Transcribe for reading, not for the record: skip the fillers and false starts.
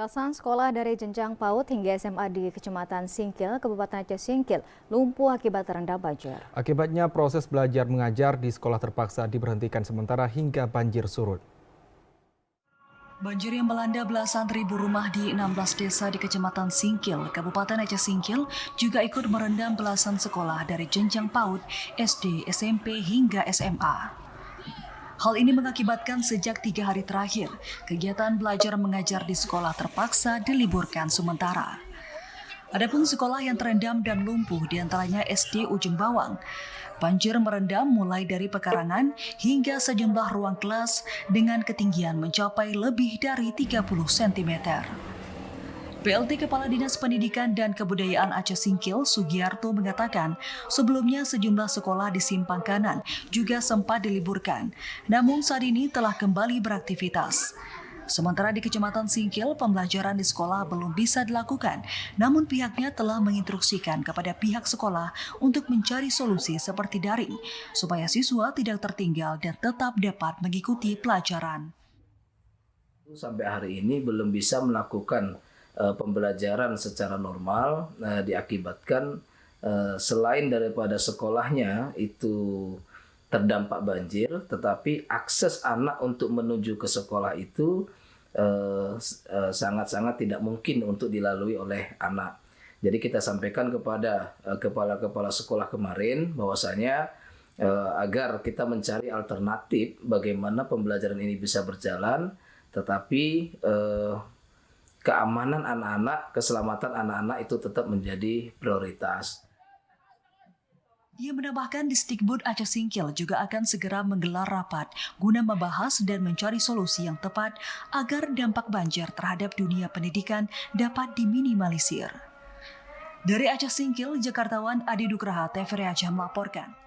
Belasan sekolah dari jenjang PAUD hingga SMA di Kecamatan Singkil, Kabupaten Aceh Singkil, lumpuh akibat terendam banjir. Akibatnya proses belajar mengajar di sekolah terpaksa diberhentikan sementara hingga banjir surut. Banjir yang melanda belasan ribu rumah di 16 desa di Kecamatan Singkil, Kabupaten Aceh Singkil juga ikut merendam belasan sekolah dari jenjang PAUD, SD, SMP hingga SMA. Hal ini mengakibatkan sejak 3 hari terakhir, kegiatan belajar mengajar di sekolah terpaksa diliburkan sementara. Adapun sekolah yang terendam dan lumpuh diantaranya SD Ujung Bawang. Banjir merendam mulai dari pekarangan hingga sejumlah ruang kelas dengan ketinggian mencapai lebih dari 30 cm. PLT Kepala Dinas Pendidikan dan Kebudayaan Aceh Singkil, Sugiarto mengatakan, sebelumnya sejumlah sekolah di Simpang Kanan juga sempat diliburkan, namun saat ini telah kembali beraktivitas. Sementara di Kecamatan Singkil, pembelajaran di sekolah belum bisa dilakukan, namun pihaknya telah menginstruksikan kepada pihak sekolah untuk mencari solusi seperti daring, supaya siswa tidak tertinggal dan tetap dapat mengikuti pelajaran. Sampai hari ini belum bisa melakukan pembelajaran secara normal, diakibatkan selain daripada sekolahnya itu terdampak banjir, tetapi akses anak untuk menuju ke sekolah itu sangat-sangat tidak mungkin untuk dilalui oleh anak. Jadi kita sampaikan kepada kepala-kepala sekolah kemarin bahwasanya agar kita mencari alternatif bagaimana pembelajaran ini bisa berjalan, tetapi keamanan anak-anak, keselamatan anak-anak itu tetap menjadi prioritas. Dia menambahkan Disdikbud Aceh Singkil juga akan segera menggelar rapat guna membahas dan mencari solusi yang tepat agar dampak banjir terhadap dunia pendidikan dapat diminimalisir. Dari Aceh Singkil, Jakartawan Adi Nugraha, TVRI Aceh melaporkan.